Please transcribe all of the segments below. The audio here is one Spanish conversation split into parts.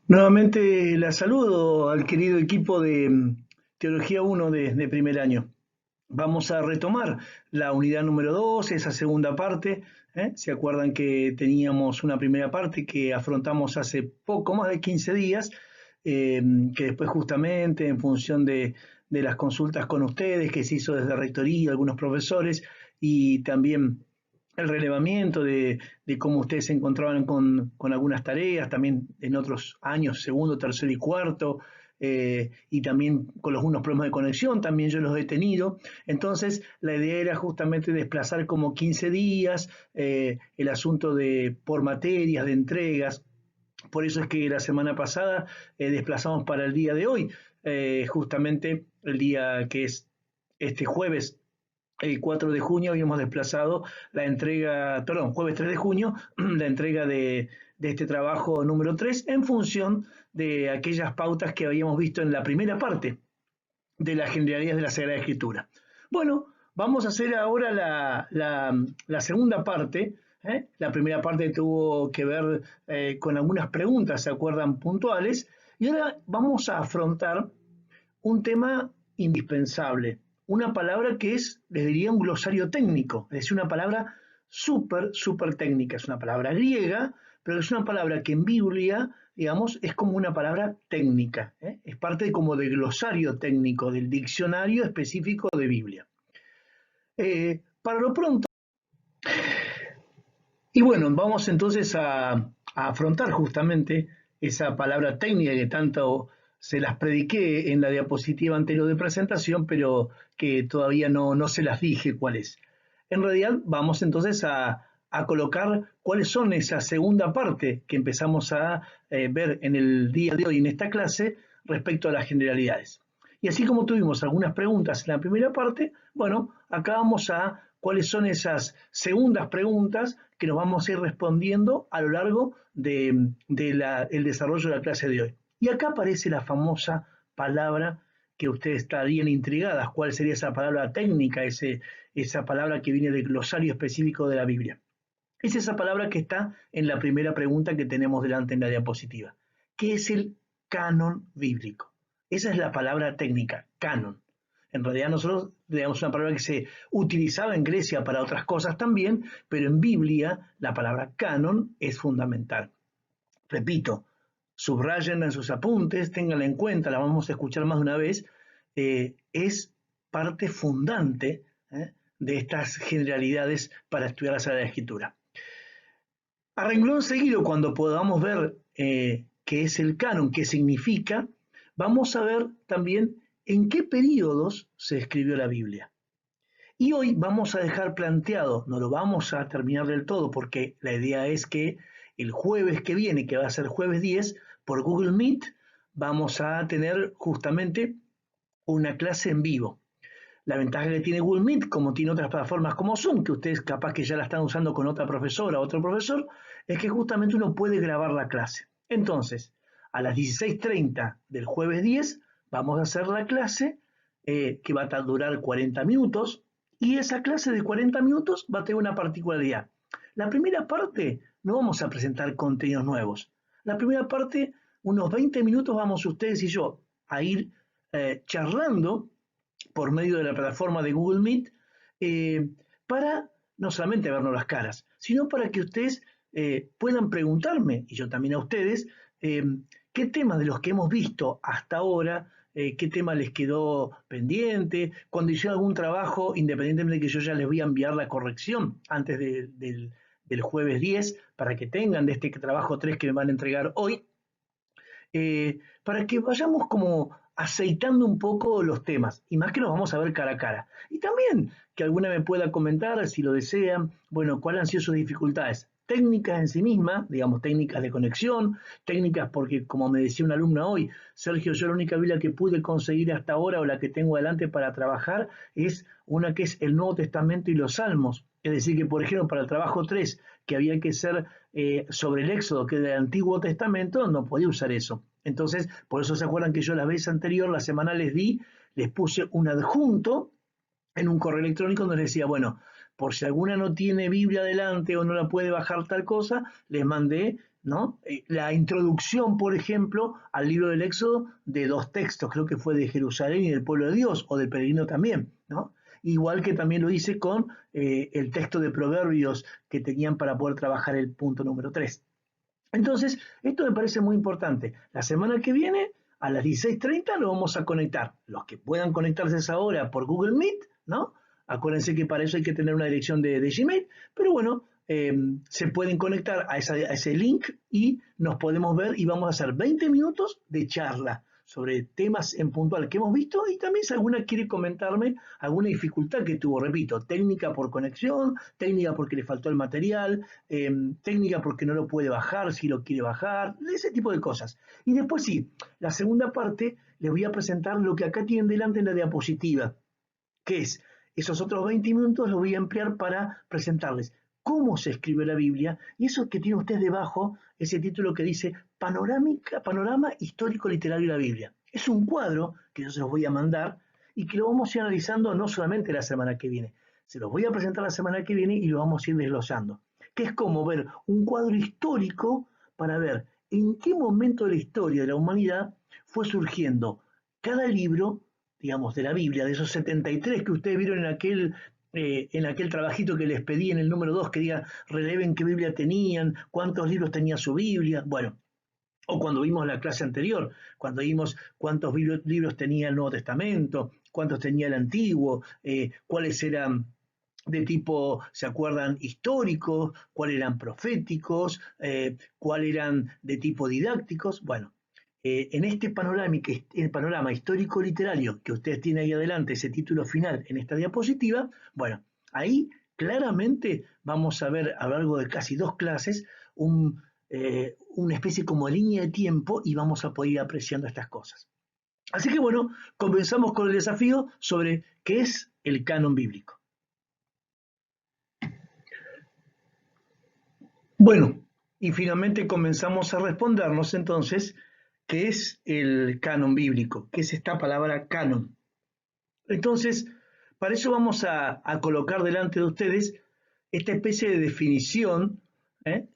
Nuevamente la saludo al querido equipo de Teología 1 de primer año. Vamos a retomar la unidad número 2, esa segunda parte. ¿Se acuerdan que teníamos una primera parte que afrontamos hace poco más de 15 días? Que después justamente en función de las consultas con ustedes que se hizo desde Rectoría, algunos profesores, y también el relevamiento de cómo ustedes se encontraban con algunas tareas, también en otros años, segundo, tercero y cuarto, y también con algunos problemas de conexión, también yo los he tenido. Entonces, la idea era justamente desplazar como 15 días el asunto de por materias, de entregas. Por eso es que la semana pasada desplazamos para el día de hoy, justamente el día que es este jueves el 4 de junio habíamos desplazado la entrega, perdón, jueves 3 de junio, la entrega de este trabajo número 3 en función de aquellas pautas que habíamos visto en la primera parte de las generalidades de la Sagrada Escritura. Bueno, vamos a hacer ahora la segunda parte. La primera parte tuvo que ver con algunas preguntas, ¿se acuerdan? Puntuales. Y ahora vamos a afrontar un tema indispensable, una palabra que es, les diría, un glosario técnico, es decir, una palabra súper técnica, es una palabra griega, pero es una palabra que en Biblia, digamos, es como una palabra técnica, es parte como del glosario técnico, del diccionario específico de Biblia. Para lo pronto, y bueno, vamos entonces a afrontar justamente esa palabra técnica que tanto se las prediqué en la diapositiva anterior de presentación, pero que todavía no se las dije cuál es. En realidad vamos entonces a colocar cuáles son esa segunda parte que empezamos a ver en el día de hoy en esta clase respecto a las generalidades. Y así como tuvimos algunas preguntas en la primera parte, bueno, acá vamos a cuáles son esas segundas preguntas que nos vamos a ir respondiendo a lo largo del desarrollo de la clase de hoy. Y acá aparece la famosa palabra que ustedes estarían intrigadas, cuál sería esa palabra técnica, esa palabra que viene del glosario específico de la Biblia. Es esa palabra que está en la primera pregunta que tenemos delante en la diapositiva. ¿Qué es el canon bíblico? Esa es la palabra técnica, canon. En realidad nosotros le damos una palabra que se utilizaba en Grecia para otras cosas también, pero en Biblia la palabra canon es fundamental. Repito, subrayenla en sus apuntes, ténganla en cuenta, la vamos a escuchar más de una vez, es parte fundante de estas generalidades para estudiar la Sagrada Escritura. A renglón seguido, cuando podamos ver qué es el canon, qué significa, vamos a ver también en qué períodos se escribió la Biblia. Y hoy vamos a dejar planteado, no lo vamos a terminar del todo, porque la idea es que el jueves que viene, que va a ser jueves 10, por Google Meet, vamos a tener justamente una clase en vivo. La ventaja que tiene Google Meet, como tiene otras plataformas como Zoom, que ustedes capaz que ya la están usando con otra profesora o otro profesor, es que justamente uno puede grabar la clase. Entonces, a las 16:30 del jueves 10 vamos a hacer la clase que va a durar 40 minutos y esa clase de 40 minutos va a tener una particularidad. La primera parte no vamos a presentar contenidos nuevos. La primera parte, unos 20 minutos vamos ustedes y yo a ir charlando por medio de la plataforma de Google Meet para no solamente vernos las caras, sino para que ustedes puedan preguntarme, y yo también a ustedes, qué temas de los que hemos visto hasta ahora, qué tema les quedó pendiente, cuando hicieron algún trabajo, independientemente de que yo ya les voy a enviar la corrección antes del jueves 10, para que tengan de este trabajo 3 que me van a entregar hoy, para que vayamos como aceitando un poco los temas, y más que nos vamos a ver cara a cara. Y también que alguna me pueda comentar, si lo desean, bueno, cuáles han sido sus dificultades técnicas en sí mismas, digamos, técnicas de conexión, técnicas porque, como me decía una alumna hoy, Sergio, yo la única Biblia que pude conseguir hasta ahora o la que tengo adelante para trabajar es una que es el Nuevo Testamento y los Salmos. Es decir, que por ejemplo para el trabajo 3, que había que ser sobre el Éxodo, que es del Antiguo Testamento, no podía usar eso. Entonces, por eso se acuerdan que yo la vez anterior, la semana les puse un adjunto en un correo electrónico donde les decía, bueno, por si alguna no tiene Biblia adelante o no la puede bajar tal cosa, les mandé ¿no? La introducción, por ejemplo, al libro del Éxodo de 2 textos, creo que fue de Jerusalén y del pueblo de Dios, o del peregrino también, ¿no? Igual que también lo hice con el texto de Proverbios que tenían para poder trabajar el punto número 3. Entonces, esto me parece muy importante. La semana que viene, a las 16:30, lo vamos a conectar. Los que puedan conectarse a esa hora por Google Meet, ¿no? Acuérdense que para eso hay que tener una dirección de Gmail, pero bueno, se pueden conectar a ese link y nos podemos ver y vamos a hacer 20 minutos de charla sobre temas en puntual que hemos visto y también si alguna quiere comentarme alguna dificultad que tuvo, repito, técnica por conexión, técnica porque le faltó el material, técnica porque no lo puede bajar, si lo quiere bajar, ese tipo de cosas. Y después sí, la segunda parte les voy a presentar lo que acá tienen delante en la diapositiva, que es esos otros 20 minutos los voy a emplear para presentarles cómo se escribe la Biblia y eso que tiene usted debajo, ese título que dice Panorama Histórico Literario de la Biblia. Es un cuadro que yo se los voy a mandar y que lo vamos a ir analizando no solamente la semana que viene, se los voy a presentar la semana que viene y lo vamos a ir desglosando, que es como ver un cuadro histórico para ver en qué momento de la historia de la humanidad fue surgiendo cada libro, digamos, de la Biblia, de esos 73 que ustedes vieron en aquel trabajito que les pedí en el número 2, que diga, releven qué Biblia tenían, cuántos libros tenía su Biblia, bueno, o cuando vimos la clase anterior, cuando vimos cuántos libros tenía el Nuevo Testamento, cuántos tenía el Antiguo, cuáles eran de tipo, ¿se acuerdan? Históricos, cuáles eran proféticos, cuáles eran de tipo didácticos. Bueno, en este el panorama histórico literario que ustedes tienen ahí adelante, ese título final en esta diapositiva, bueno, ahí claramente vamos a ver a lo largo de casi 2 clases una especie como de línea de tiempo y vamos a poder ir apreciando estas cosas. Así que bueno, comenzamos con el desafío sobre qué es el canon bíblico. Bueno, y finalmente comenzamos a respondernos entonces qué es el canon bíblico, qué es esta palabra canon. Entonces, para eso vamos a colocar delante de ustedes esta especie de definición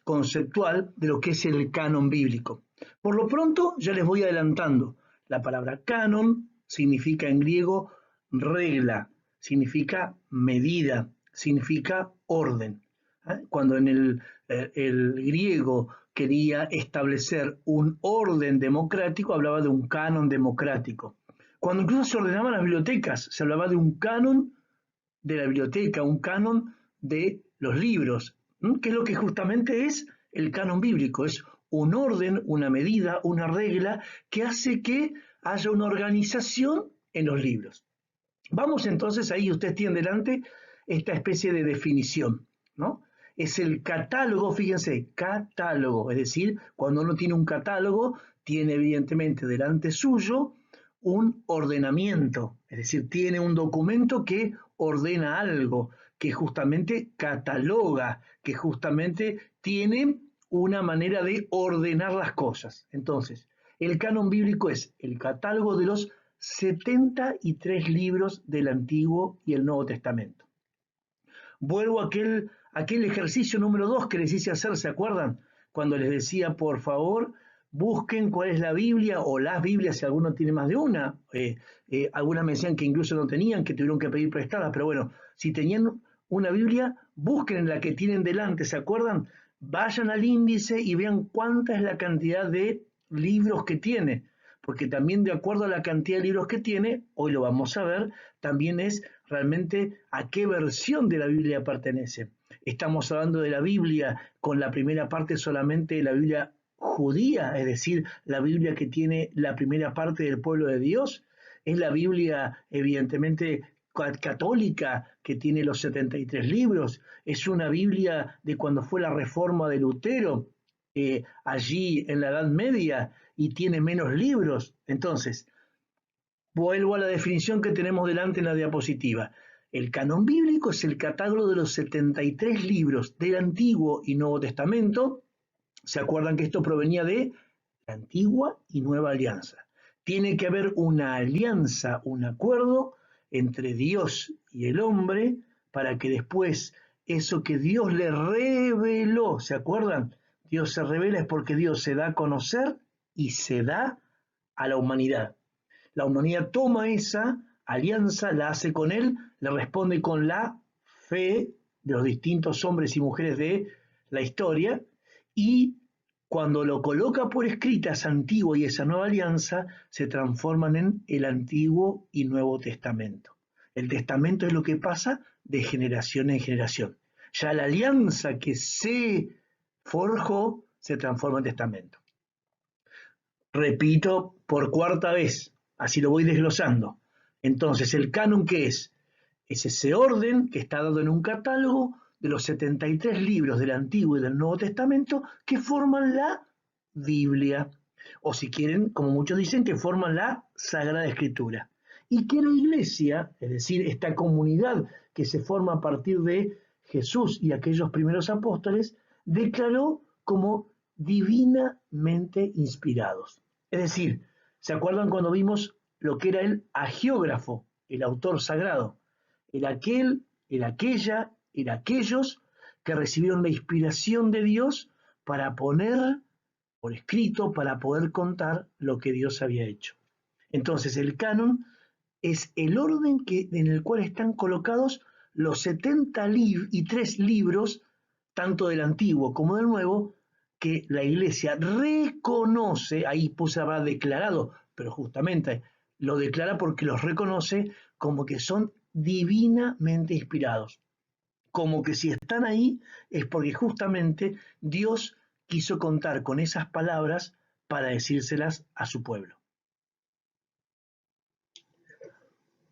conceptual de lo que es el canon bíblico. Por lo pronto, ya les voy adelantando. La palabra canon significa en griego regla, significa medida, significa orden. Cuando en el griego quería establecer un orden democrático, hablaba de un canon democrático. Cuando incluso se ordenaban las bibliotecas, se hablaba de un canon de la biblioteca, un canon de los libros, que es lo que justamente es el canon bíblico, es un orden, una medida, una regla que hace que haya una organización en los libros. Vamos entonces ahí, ustedes tienen delante esta especie de definición, ¿no? Es el catálogo, fíjense, catálogo, es decir, cuando uno tiene un catálogo, tiene evidentemente delante suyo un ordenamiento, es decir, tiene un documento que ordena algo, que justamente cataloga, que justamente tiene una manera de ordenar las cosas. Entonces, el canon bíblico es el catálogo de los 73 libros del Antiguo y el Nuevo Testamento. Vuelvo a aquel ejercicio número 2 que les hice hacer, ¿se acuerdan? Cuando les decía, por favor, busquen cuál es la Biblia o las Biblias, si alguno tiene más de una. Algunas me decían que incluso no tenían, que tuvieron que pedir prestadas, pero bueno, si tenían una Biblia, busquen en la que tienen delante, ¿se acuerdan? Vayan al índice y vean cuánta es la cantidad de libros que tiene, porque también de acuerdo a la cantidad de libros que tiene, hoy lo vamos a ver, también es realmente a qué versión de la Biblia pertenece. Estamos hablando de la Biblia con la primera parte solamente de la Biblia judía, es decir, la Biblia que tiene la primera parte del pueblo de Dios, es la Biblia evidentemente católica que tiene los 73 libros, es una Biblia de cuando fue la reforma de Lutero, allí en la Edad Media, y tiene menos libros. Entonces, vuelvo a la definición que tenemos delante en la diapositiva. El canon bíblico es el catálogo de los 73 libros del Antiguo y Nuevo Testamento. ¿Se acuerdan que esto provenía de la Antigua y Nueva Alianza? Tiene que haber una alianza, un acuerdo entre Dios y el hombre para que después eso que Dios le reveló, ¿se acuerdan? Dios se revela es porque Dios se da a conocer y se da a la humanidad. La humanidad toma esa alianza, la hace con Él, le responde con la fe de los distintos hombres y mujeres de la historia, y cuando lo coloca por escrita esa antigua y esa nueva alianza, se transforman en el Antiguo y Nuevo Testamento. El testamento es lo que pasa de generación en generación. Ya la alianza que se forjó se transforma en testamento. Repito por cuarta vez, así lo voy desglosando. Entonces, ¿el canon qué es? Es ese orden que está dado en un catálogo de los 73 libros del Antiguo y del Nuevo Testamento que forman la Biblia, o si quieren, como muchos dicen, que forman la Sagrada Escritura. Y que la Iglesia, es decir, esta comunidad que se forma a partir de Jesús y aquellos primeros apóstoles, declaró como divinamente inspirados. Es decir, ¿se acuerdan cuando vimos lo que era el agiógrafo, el autor sagrado? Era aquel, era aquella, era aquellos que recibieron la inspiración de Dios para poner por escrito, para poder contar lo que Dios había hecho. Entonces el canon es el orden en el cual están colocados los 73 libros, tanto del Antiguo como del Nuevo, que la Iglesia reconoce, ahí puse habrá declarado, pero justamente lo declara porque los reconoce como que son divinamente inspirados, como que si están ahí es porque justamente Dios quiso contar con esas palabras para decírselas a su pueblo.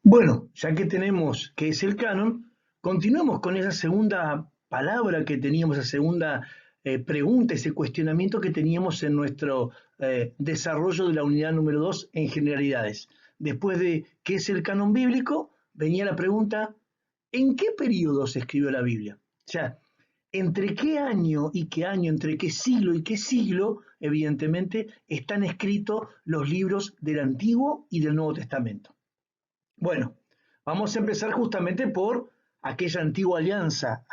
Bueno, ya que tenemos que es el canon, continuamos con esa segunda palabra que teníamos, esa segunda pregunta, ese cuestionamiento que teníamos en nuestro desarrollo de la unidad número 2 en generalidades. Después de qué es el canon bíblico, venía la pregunta, ¿en qué periodo se escribió la Biblia? O sea, ¿entre qué año y qué año, entre qué siglo y qué siglo, evidentemente, están escritos los libros del Antiguo y del Nuevo Testamento? Bueno, vamos a empezar justamente por aquella antigua alianza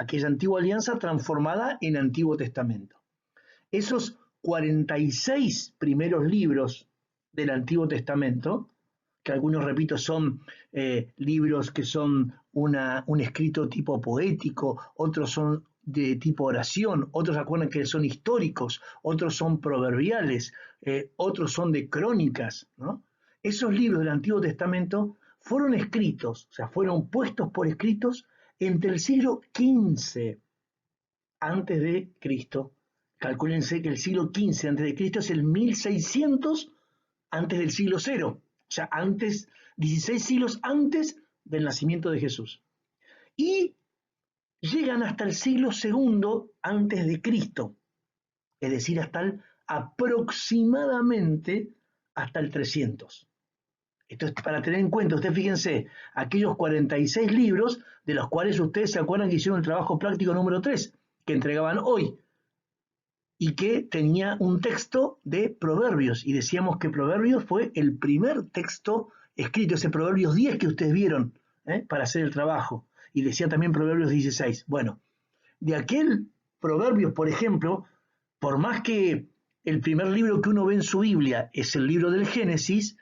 transformada en Antiguo Testamento. Esos 46 primeros libros del Antiguo Testamento, que algunos, repito, son libros que son un escrito tipo poético, otros son de tipo oración, otros acuerdan que son históricos, otros son proverbiales, otros son de crónicas, ¿no? Esos libros del Antiguo Testamento fueron escritos, o sea, fueron puestos por escritos entre el siglo XV antes de Cristo. Calcúlense que el siglo XV antes de Cristo es el 1600 antes del siglo cero, o sea, antes, 16 siglos antes del nacimiento de Jesús. Y llegan hasta el siglo segundo antes de Cristo, es decir, aproximadamente hasta el 300. Esto es para tener en cuenta, ustedes fíjense, aquellos 46 libros de los cuales ustedes se acuerdan que hicieron el trabajo práctico número 3, que entregaban hoy, y que tenía un texto de Proverbios, y decíamos que Proverbios fue el primer texto escrito, ese Proverbios 10 que ustedes vieron, para hacer el trabajo, y decía también Proverbios 16. Bueno, de aquel Proverbios, por ejemplo, por más que el primer libro que uno ve en su Biblia es el libro del Génesis,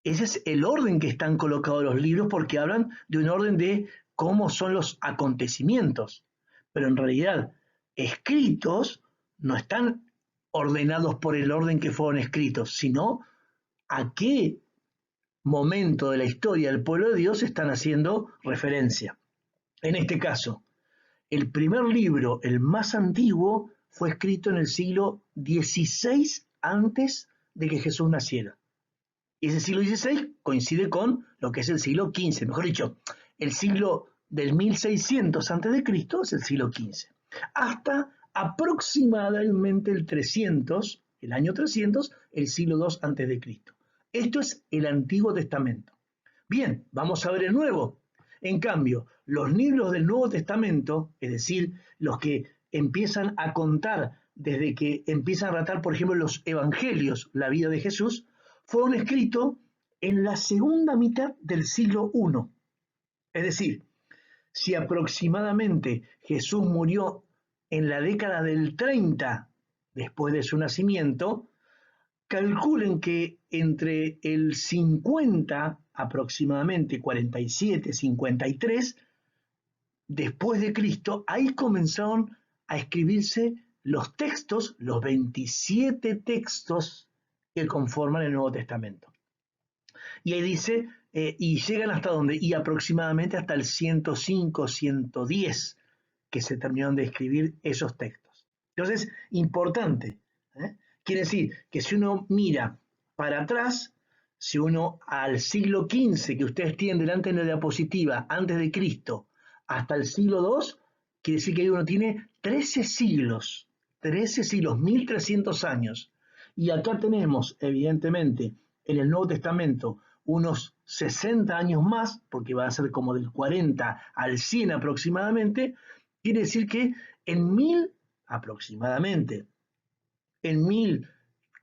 ese es el orden que están colocados los libros porque hablan de un orden de cómo son los acontecimientos. Pero en realidad, escritos no están ordenados por el orden que fueron escritos, sino a qué momento de la historia del pueblo de Dios están haciendo referencia. En este caso, el primer libro, el más antiguo, fue escrito en el siglo XVI antes de que Jesús naciera. Y ese siglo XVI coincide con lo que es el siglo XV, mejor dicho, el siglo del 1600 a.C. es el siglo XV, hasta aproximadamente el 300, el año 300, el siglo II a.C. Esto es el Antiguo Testamento. Bien, vamos a ver el Nuevo. En cambio, los libros del Nuevo Testamento, es decir, los que empiezan a contar desde que empiezan a relatar, por ejemplo, los evangelios, la vida de Jesús, fueron escritos en la segunda mitad del siglo I. Es decir, si aproximadamente Jesús murió en la década del 30 después de su nacimiento, calculen que entre el 50 aproximadamente, 47, 53, después de Cristo, ahí comenzaron a escribirse los textos, los 27 textos que conforman el Nuevo Testamento. Y ahí dice, y llegan hasta donde, y aproximadamente hasta el 105, 110, que se terminaron de escribir esos textos. Entonces, importante. Quiere decir que si uno mira para atrás, si uno al siglo XV, que ustedes tienen delante en la diapositiva, antes de Cristo, hasta el siglo II, quiere decir que uno tiene 13 siglos, 1300 años. Y acá tenemos, evidentemente, en el Nuevo Testamento, unos 60 años más, porque va a ser como del 40 al 100 aproximadamente, quiere decir que en 1000 aproximadamente, en 1000,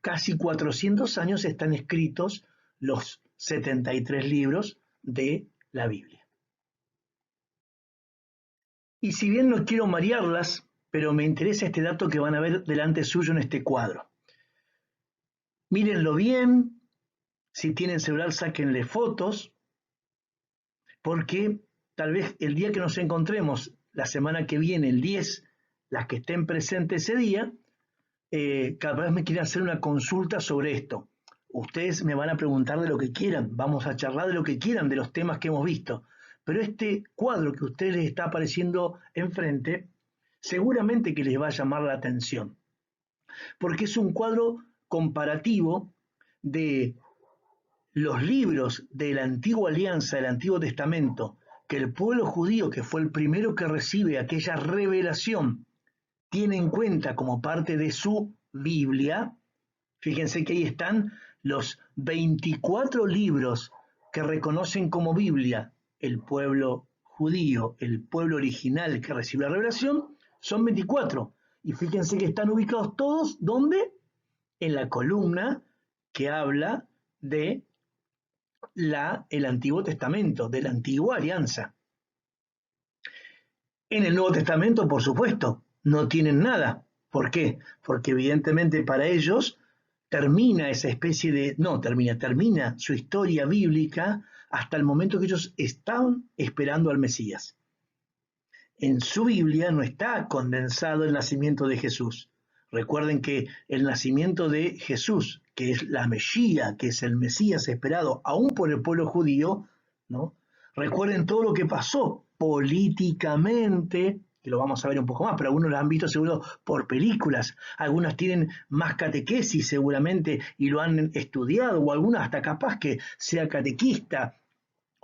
casi 400 años están escritos los 73 libros de la Biblia. Y si bien no quiero marearlas, pero me interesa este dato que van a ver delante suyo en este cuadro. Mírenlo bien, si tienen celular sáquenle fotos, porque tal vez el día que nos encontremos, la semana que viene, el 10, las que estén presentes ese día, cada vez me quieren hacer una consulta sobre esto. Ustedes me van a preguntar de lo que quieran, vamos a charlar de lo que quieran, de los temas que hemos visto. Pero este cuadro que a ustedes les está apareciendo enfrente, seguramente que les va a llamar la atención, porque es un cuadro comparativo de los libros de la Antigua Alianza, del Antiguo Testamento, que el pueblo judío, que fue el primero que recibe aquella revelación, tiene en cuenta como parte de su Biblia. Fíjense que ahí están los 24 libros que reconocen como Biblia el pueblo judío, el pueblo original que recibió la revelación, son 24. Y fíjense que están ubicados todos, ¿dónde? En la columna que habla de el Antiguo Testamento, de la Antigua Alianza. En el Nuevo Testamento, por supuesto, no tienen nada. ¿Por qué? Porque evidentemente para ellos termina esa especie de, no termina su historia bíblica hasta el momento que ellos estaban esperando al Mesías. En su Biblia no está condensado el nacimiento de Jesús. Recuerden que el nacimiento de Jesús, que es la Mesía, que es el Mesías esperado aún por el pueblo judío, ¿no? Recuerden todo lo que pasó políticamente, que lo vamos a ver un poco más, pero algunos lo han visto seguro por películas, algunas tienen más catequesis seguramente y lo han estudiado, o algunas hasta capaz que sea catequista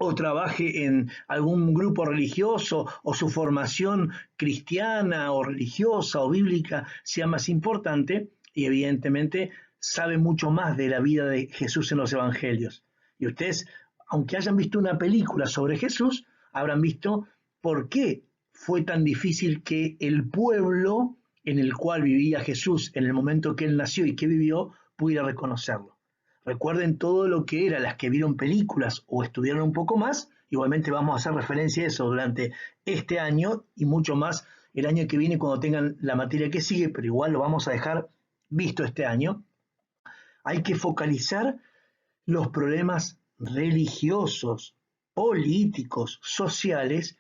o trabaje en algún grupo religioso o su formación cristiana o religiosa o bíblica sea más importante y evidentemente sabe mucho más de la vida de Jesús en los evangelios. Y ustedes, aunque hayan visto una película sobre Jesús, habrán visto por qué fue tan difícil que el pueblo en el cual vivía Jesús en el momento que él nació y que vivió pudiera reconocerlo. Recuerden todo lo que era, las que vieron películas o estudiaron un poco más, igualmente vamos a hacer referencia a eso durante este año y mucho más el año que viene cuando tengan la materia que sigue, pero igual lo vamos a dejar visto este año. Hay que focalizar los problemas religiosos, políticos, sociales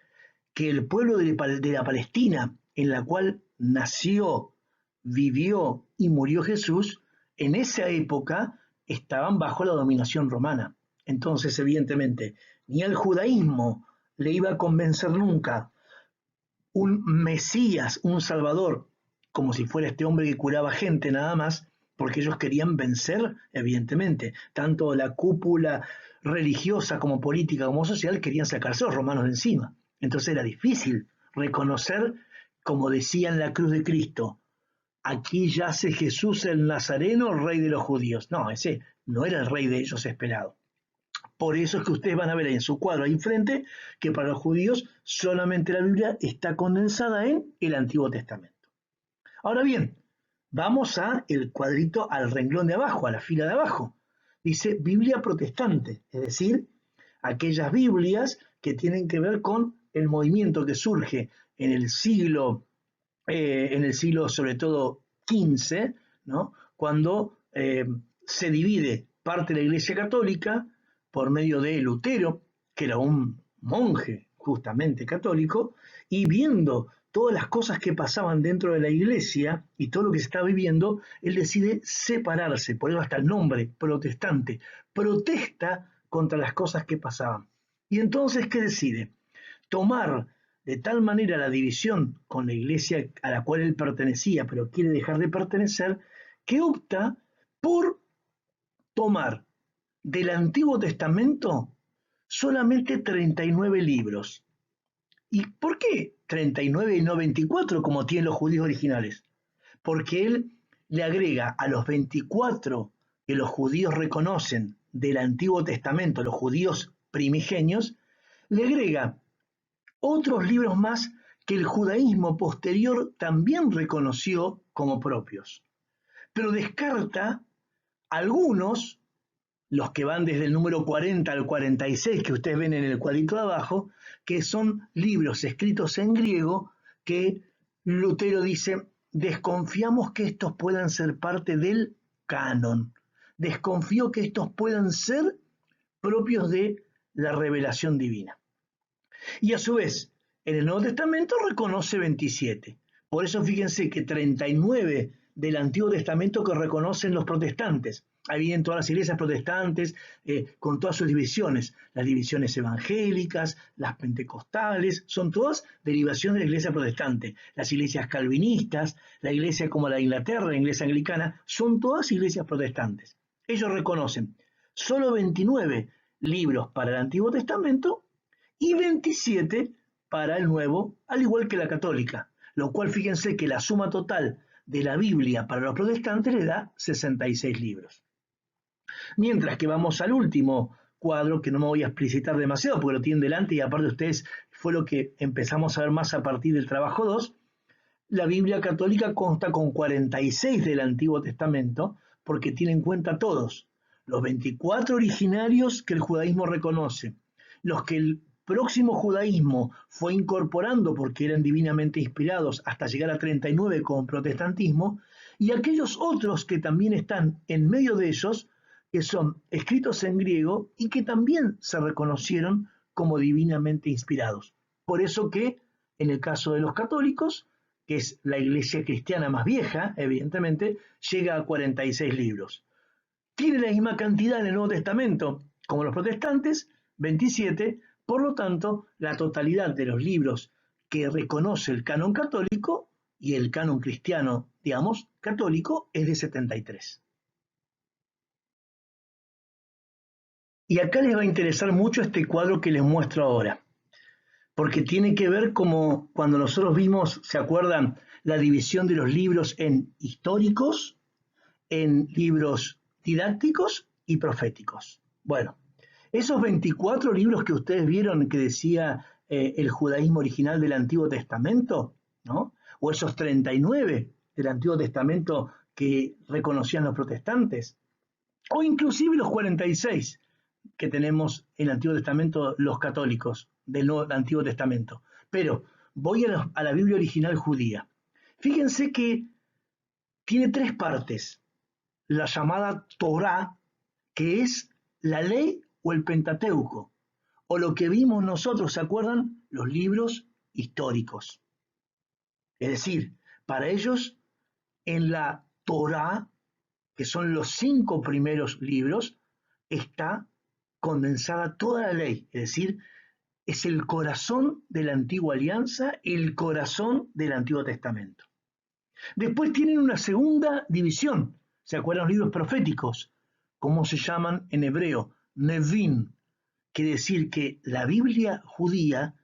que el pueblo de la Palestina, en la cual nació, vivió y murió Jesús, en esa época estaban bajo la dominación romana. Entonces, evidentemente, ni al judaísmo le iba a convencer nunca un Mesías, un Salvador, como si fuera este hombre que curaba gente nada más, porque ellos querían vencer, evidentemente, tanto la cúpula religiosa como política como social, querían sacarse a los romanos de encima. Entonces era difícil reconocer, como decía en la cruz de Cristo, aquí yace Jesús el Nazareno, rey de los judíos. No, ese no era el rey de ellos esperado. Por eso es que ustedes van a ver en su cuadro ahí enfrente que para los judíos solamente la Biblia está condensada en el Antiguo Testamento. Ahora bien, vamos a el cuadrito, al renglón de abajo, a la fila de abajo. Dice Biblia protestante, es decir, aquellas Biblias que tienen que ver con el movimiento que surge en el siglo sobre todo XV, ¿no? Cuando se divide parte de la Iglesia Católica por medio de Lutero, que era un monje justamente católico, y viendo todas las cosas que pasaban dentro de la iglesia y todo lo que se estaba viviendo, él decide separarse, por eso hasta el nombre, protestante, protesta contra las cosas que pasaban. Y entonces, ¿qué decide? Tomar de tal manera la división con la iglesia a la cual él pertenecía, pero quiere dejar de pertenecer, que opta por tomar del Antiguo Testamento solamente 39 libros. ¿Y por qué 39 y no 24 como tienen los judíos originales? Porque él le agrega a los 24 que los judíos reconocen del Antiguo Testamento, los judíos primigenios, le agrega otros libros más que el judaísmo posterior también reconoció como propios. Pero descarta algunos, los que van desde el número 40 al 46, que ustedes ven en el cuadrito de abajo, que son libros escritos en griego que Lutero dice, desconfiamos que estos puedan ser parte del canon. Desconfío que estos puedan ser propios de la revelación divina. Y a su vez, en el Nuevo Testamento reconoce 27. Por eso fíjense que 39 del Antiguo Testamento que reconocen los protestantes. Ahí vienen todas las iglesias protestantes con todas sus divisiones. Las divisiones evangélicas, las pentecostales, son todas derivaciones de la iglesia protestante. Las iglesias calvinistas, la iglesia como la de Inglaterra, la iglesia anglicana, son todas iglesias protestantes. Ellos reconocen solo 29 libros para el Antiguo Testamento y 27 para el Nuevo, al igual que la católica, lo cual fíjense que la suma total de la Biblia para los protestantes le da 66 libros. Mientras que vamos al último cuadro, que no me voy a explicitar demasiado porque lo tienen delante y aparte ustedes fue lo que empezamos a ver más a partir del trabajo 2, la Biblia católica consta con 46 del Antiguo Testamento porque tiene en cuenta todos, los 24 originarios que el judaísmo reconoce, los que el próximo judaísmo fue incorporando porque eran divinamente inspirados hasta llegar a 39 con protestantismo, y aquellos otros que también están en medio de ellos, que son escritos en griego y que también se reconocieron como divinamente inspirados. Por eso que en el caso de los católicos, que es la iglesia cristiana más vieja, evidentemente, llega a 46 libros. Tiene la misma cantidad en el Nuevo Testamento como los protestantes, 27, por lo tanto, la totalidad de los libros que reconoce el canon católico y el canon cristiano, digamos, católico, es de 73. Y acá les va a interesar mucho este cuadro que les muestro ahora, porque tiene que ver como cuando nosotros vimos, ¿se acuerdan? La división de los libros en históricos, en libros didácticos y proféticos. Bueno, esos 24 libros que ustedes vieron que decía el judaísmo original del Antiguo Testamento, ¿no? O esos 39 del Antiguo Testamento que reconocían los protestantes, o inclusive los 46 que tenemos en el Antiguo Testamento los católicos del Antiguo Testamento. Pero voy a la Biblia original judía. Fíjense que tiene 3 partes. La llamada Torá, que es la ley o el Pentateuco, o lo que vimos nosotros, ¿se acuerdan? Los libros históricos. Es decir, para ellos, en la Torá, que son los 5 primeros libros, está condensada toda la ley, es decir, es el corazón de la antigua alianza, el corazón del Antiguo Testamento. Después tienen una segunda división, ¿se acuerdan los libros proféticos? ¿Cómo se llaman en hebreo? Nevim, quiere decir que la Biblia judía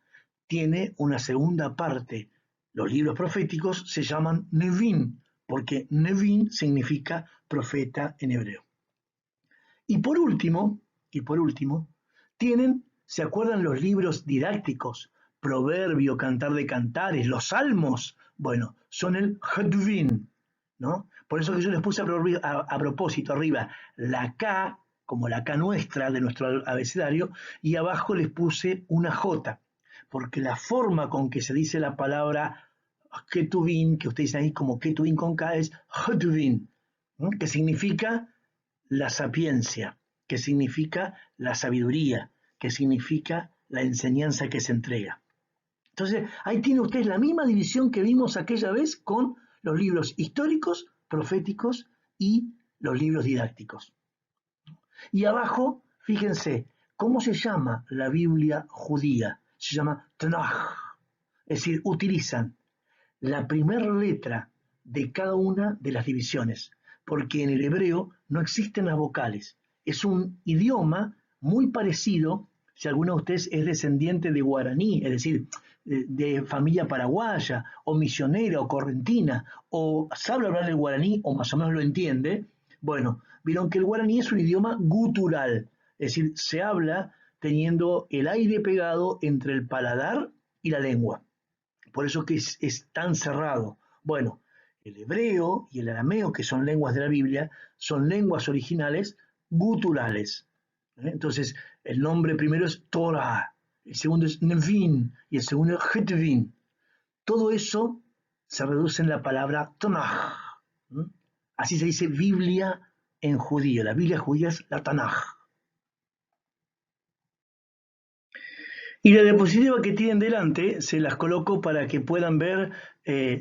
tiene una segunda parte. Los libros proféticos se llaman Nevim, porque Nevim significa profeta en hebreo. Y por último, tienen, ¿se acuerdan los libros didácticos? Proverbio, Cantar de Cantares, los Salmos. Bueno, son el Hedvin, ¿no? Por eso que yo les puse a propósito arriba la K, como la K nuestra de nuestro abecedario, y abajo les puse una J, porque la forma con que se dice la palabra Ketuvim, que ustedes dicen ahí como Ketuvim con K, es Ketuvim, que significa la sapiencia, que significa la sabiduría, que significa la enseñanza que se entrega. Entonces, ahí tiene usted la misma división que vimos aquella vez con los libros históricos, proféticos y los libros didácticos. Y abajo, fíjense, ¿cómo se llama la Biblia judía? Se llama Tanaj. Es decir, utilizan la primera letra de cada una de las divisiones, porque en el hebreo no existen las vocales. Es un idioma muy parecido, si alguno de ustedes es descendiente de guaraní, es decir, de familia paraguaya, o misionera, o correntina, o sabe hablar el guaraní, o más o menos lo entiende. Bueno, vieron que el guaraní es un idioma gutural, es decir, se habla teniendo el aire pegado entre el paladar y la lengua. Por eso que es tan cerrado. Bueno, el hebreo y el arameo, que son lenguas de la Biblia, son lenguas originales guturales. Entonces, el nombre primero es Torah, el segundo es Nevin y el segundo es Hetvin. Todo eso se reduce en la palabra Tanaj. Así se dice Biblia en judío. La Biblia judía es la Tanaj. Y la diapositiva que tienen delante se las coloco para que puedan ver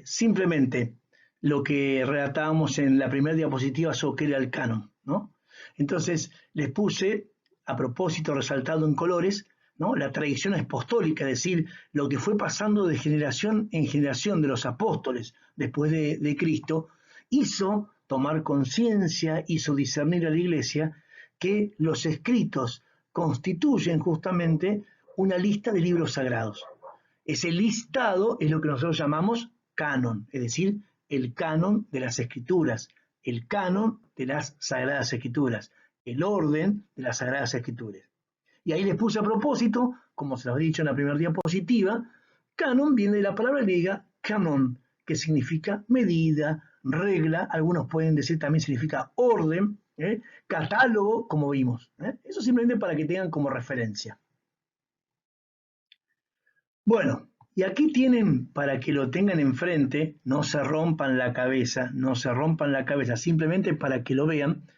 simplemente lo que relatábamos en la primera diapositiva sobre qué era el canon, ¿no? Entonces les puse, a propósito, resaltado en colores, ¿no?, la tradición apostólica, es decir, lo que fue pasando de generación en generación de los apóstoles después de Cristo, hizo tomar conciencia, hizo discernir a la Iglesia que los escritos constituyen justamente una lista de libros sagrados. Ese listado es lo que nosotros llamamos canon, es decir, el canon de las escrituras, el canon de las sagradas escrituras, el orden de las sagradas escrituras. Y ahí les puse a propósito, como se lo he dicho en la primera diapositiva, canon viene de la palabra griega canon, que significa medida, regla, algunos pueden decir también significa orden, catálogo, como vimos. Eso simplemente para que tengan como referencia. Bueno, y aquí tienen, para que lo tengan enfrente, no se rompan la cabeza, no se rompan la cabeza, simplemente para que lo vean,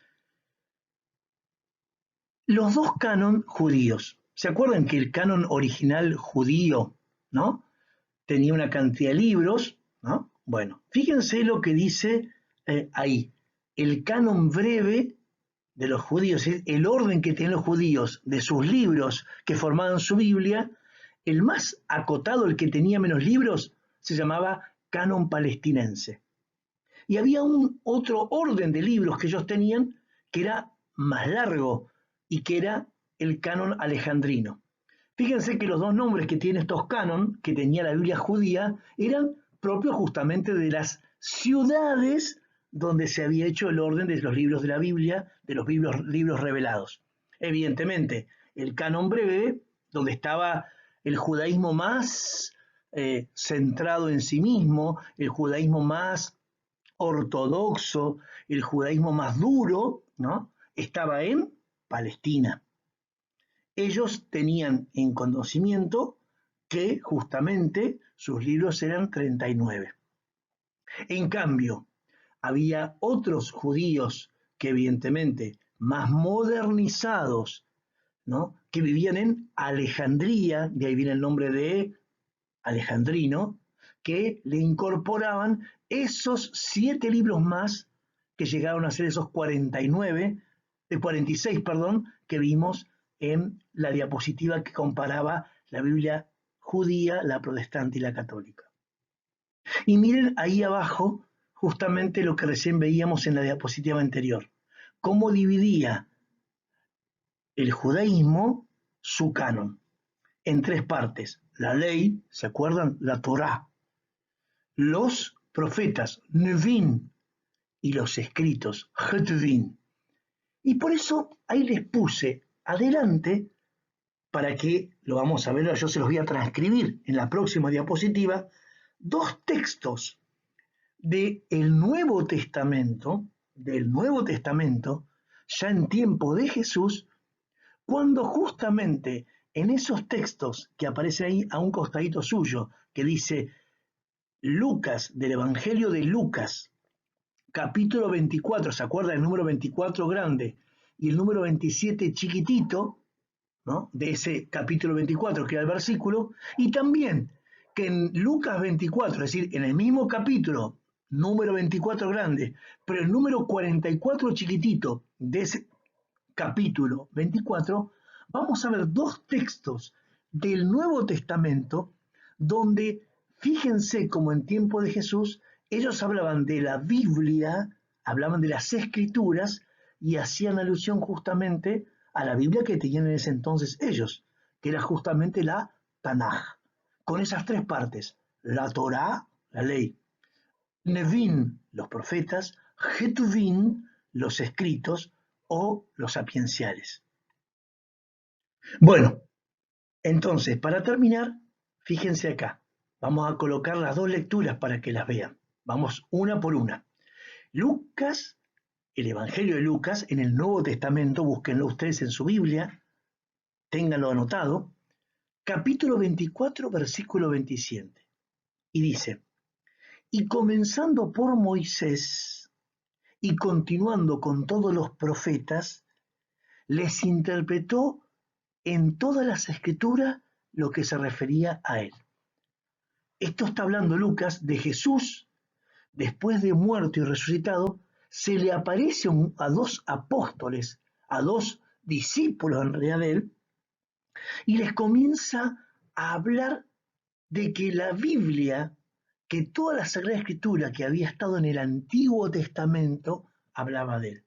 los dos canon judíos. ¿Se acuerdan que el canon original judío, ¿no?, tenía una cantidad de libros, ¿no? Bueno, fíjense lo que dice ahí. El canon breve de los judíos, el orden que tienen los judíos de sus libros que formaban su Biblia, el más acotado, el que tenía menos libros, se llamaba canon palestinense. Y había un otro orden de libros que ellos tenían que era más largo y que era el canon alejandrino. Fíjense que los dos nombres que tiene estos canon, que tenía la Biblia judía, eran propios justamente de las ciudades donde se había hecho el orden de los libros de la Biblia, de los libros revelados. Evidentemente, el canon breve, donde estaba el judaísmo más centrado en sí mismo, el judaísmo más ortodoxo, el judaísmo más duro, ¿no?, estaba en Palestina. Ellos tenían en conocimiento que justamente sus libros eran 39. En cambio, había otros judíos que evidentemente más modernizados, ¿no?, que vivían en Alejandría, de ahí viene el nombre de alejandrino, que le incorporaban esos 7 libros más que llegaron a ser esos 46, que vimos en la diapositiva que comparaba la Biblia judía, la protestante y la católica. Y miren ahí abajo justamente lo que recién veíamos en la diapositiva anterior, cómo dividía el judaísmo su canon en 3 partes: la ley, ¿se acuerdan?, la Torá, los profetas, Nevin, y los escritos, Hetvin. Y por eso ahí les puse adelante, para que lo vamos a ver, yo se los voy a transcribir en la próxima diapositiva, 2 textos del Nuevo Testamento, ya en tiempo de Jesús, cuando justamente en esos textos que aparece ahí a un costadito suyo, que dice Lucas, del Evangelio de Lucas, capítulo 24, ¿se acuerda el número 24 grande y el número 27 chiquitito, ¿no? De ese capítulo 24 que era el versículo, y también que en Lucas 24, es decir, en el mismo capítulo, número 24 grande, pero el número 44 chiquitito de ese capítulo 24, vamos a ver dos textos del Nuevo Testamento donde, fíjense como en tiempo de Jesús, ellos hablaban de la Biblia, hablaban de las Escrituras y hacían alusión justamente a la Biblia que tenían en ese entonces ellos, que era justamente la Tanaj, con esas tres partes: la Torá, la ley; Nevin, los profetas; Ketuvim, los escritos o los sapienciales. Bueno, entonces, para terminar, fíjense acá. Vamos a colocar las dos lecturas para que las vean. Vamos una por una. Lucas, el Evangelio de Lucas, en el Nuevo Testamento, búsquenlo ustedes en su Biblia, ténganlo anotado, capítulo 24, versículo 27. Y dice: y comenzando por Moisés y continuando con todos los profetas, les interpretó en todas las escrituras lo que se refería a él. Esto está hablando Lucas de Jesús, después de muerto y resucitado, se le aparece a dos apóstoles, a dos discípulos en realidad de él, y les comienza a hablar de que la Biblia, que toda la Sagrada Escritura que había estado en el Antiguo Testamento, hablaba de él.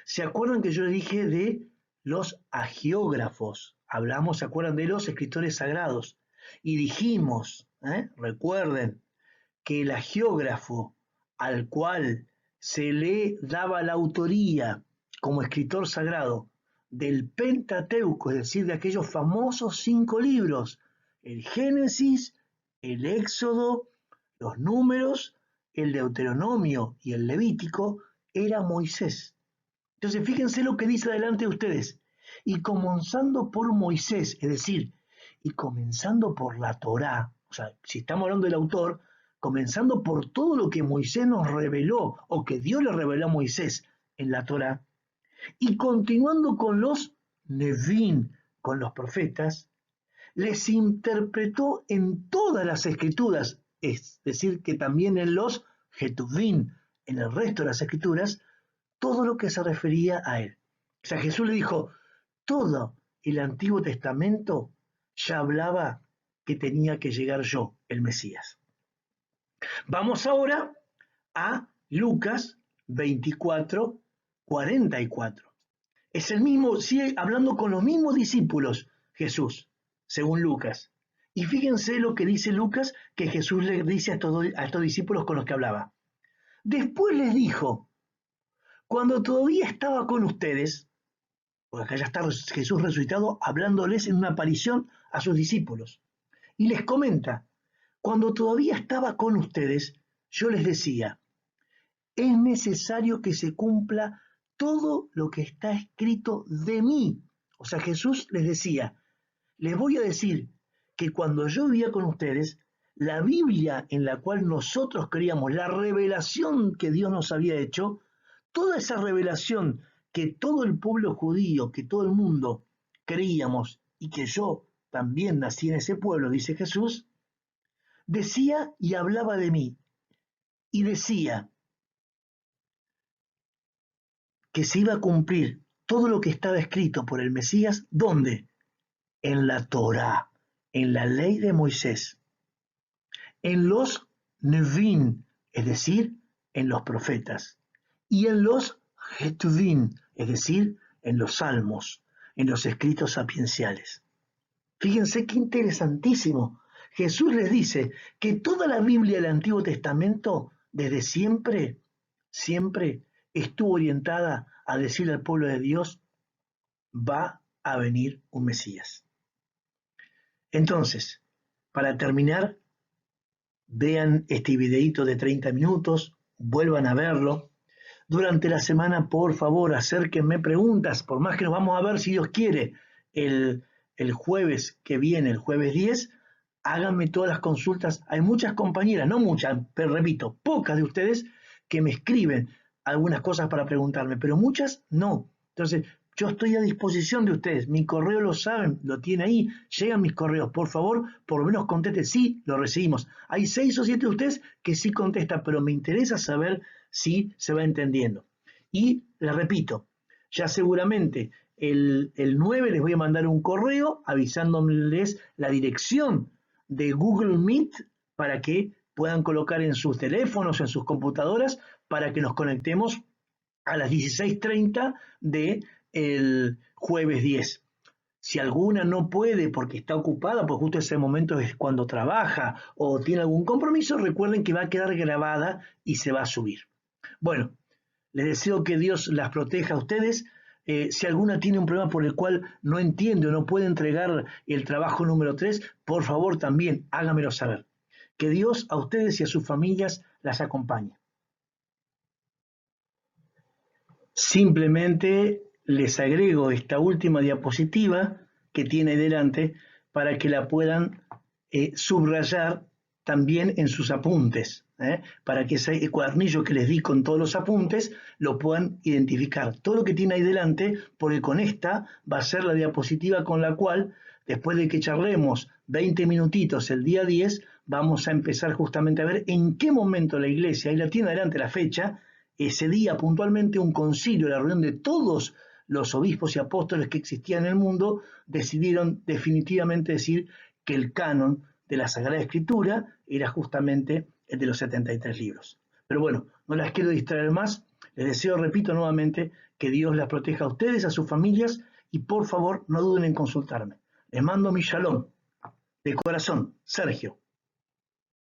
¿Se acuerdan que yo dije de los agiógrafos? Hablamos, ¿se acuerdan de los escritores sagrados? Y dijimos, recuerden, que el agiógrafo al cual se le daba la autoría como escritor sagrado del Pentateuco, es decir, de aquellos famosos 5 libros, el Génesis, el Éxodo, los Números, el Deuteronomio y el Levítico, era Moisés. Entonces fíjense lo que dice delante de ustedes: y comenzando por Moisés, es decir, y comenzando por la Torá, o sea, si estamos hablando del autor, comenzando por todo lo que Moisés nos reveló, o que Dios le reveló a Moisés en la Torá, y continuando con los Nevin, con los profetas, les interpretó en todas las escrituras, es decir, que también en los Ketuvim, en el resto de las escrituras, todo lo que se refería a él. O sea, Jesús le dijo: todo el Antiguo Testamento ya hablaba que tenía que llegar yo, el Mesías. Vamos ahora a Lucas 24, 44. Es el mismo, sigue hablando con los mismos discípulos Jesús, según Lucas. Y fíjense lo que dice Lucas, que Jesús le dice a estos discípulos con los que hablaba. Después les dijo: cuando todavía estaba con ustedes, porque acá ya está Jesús resucitado hablándoles en una aparición a sus discípulos, y les comenta: cuando todavía estaba con ustedes, yo les decía, es necesario que se cumpla todo lo que está escrito de mí. O sea, Jesús les decía, les voy a decir que cuando yo vivía con ustedes, la Biblia en la cual nosotros creíamos, la revelación que Dios nos había hecho, toda esa revelación que todo el pueblo judío, que todo el mundo creíamos, y que yo también nací en ese pueblo, dice Jesús, decía y hablaba de mí, y decía que se iba a cumplir todo lo que estaba escrito por el Mesías. ¿Dónde? En la Torá, en la ley de Moisés, en los Nevin, es decir, en los profetas, y en los Ketuvim, es decir, en los salmos, en los escritos sapienciales. Fíjense qué interesantísimo. Jesús les dice que toda la Biblia del Antiguo Testamento, desde siempre, siempre estuvo orientada a decirle al pueblo de Dios: va a venir un Mesías. Entonces, para terminar, vean este videíto de 30 minutos, vuelvan a verlo. Durante la semana, por favor, acérquenme preguntas, por más que nos vamos a ver, si Dios quiere, el jueves que viene, el jueves 10, háganme todas las consultas. Hay muchas compañeras, no muchas, pero repito, pocas de ustedes que me escriben algunas cosas para preguntarme, pero muchas no. Entonces, yo estoy a disposición de ustedes. Mi correo lo saben, lo tiene ahí. Llegan mis correos. Por favor, por lo menos conteste. Sí, lo recibimos. Hay 6 o 7 de ustedes que sí contestan, pero me interesa saber si se va entendiendo. Y les repito, ya seguramente el 9 les voy a mandar un correo avisándoles la dirección de Google Meet para que puedan colocar en sus teléfonos, en sus computadoras, para que nos conectemos a las 16:30 de el jueves 10. Si alguna no puede porque está ocupada, pues justo ese momento es cuando trabaja o tiene algún compromiso, recuerden que va a quedar grabada y se va a subir. Bueno, les deseo que Dios las proteja a ustedes. Si alguna tiene un problema por el cual no entiende o no puede entregar el trabajo número 3, por favor también háganmelo saber. Que Dios a ustedes y a sus familias las acompañe. Simplemente les agrego esta última diapositiva que tiene delante para que la puedan subrayar también en sus apuntes, para que ese cuadernillo que les di con todos los apuntes lo puedan identificar. Todo lo que tiene ahí delante, porque con esta va a ser la diapositiva con la cual, después de que charlemos 20 minutitos el día 10, vamos a empezar justamente a ver en qué momento la iglesia, ahí la tiene adelante la fecha, ese día puntualmente un concilio, la reunión de todos los obispos y apóstoles que existían en el mundo, decidieron definitivamente decir que el canon de la Sagrada Escritura era justamente el de los 73 libros. Pero bueno, no las quiero distraer más, les deseo, repito nuevamente, que Dios las proteja a ustedes, a sus familias, y por favor no duden en consultarme. Les mando mi shalom. De corazón, Sergio.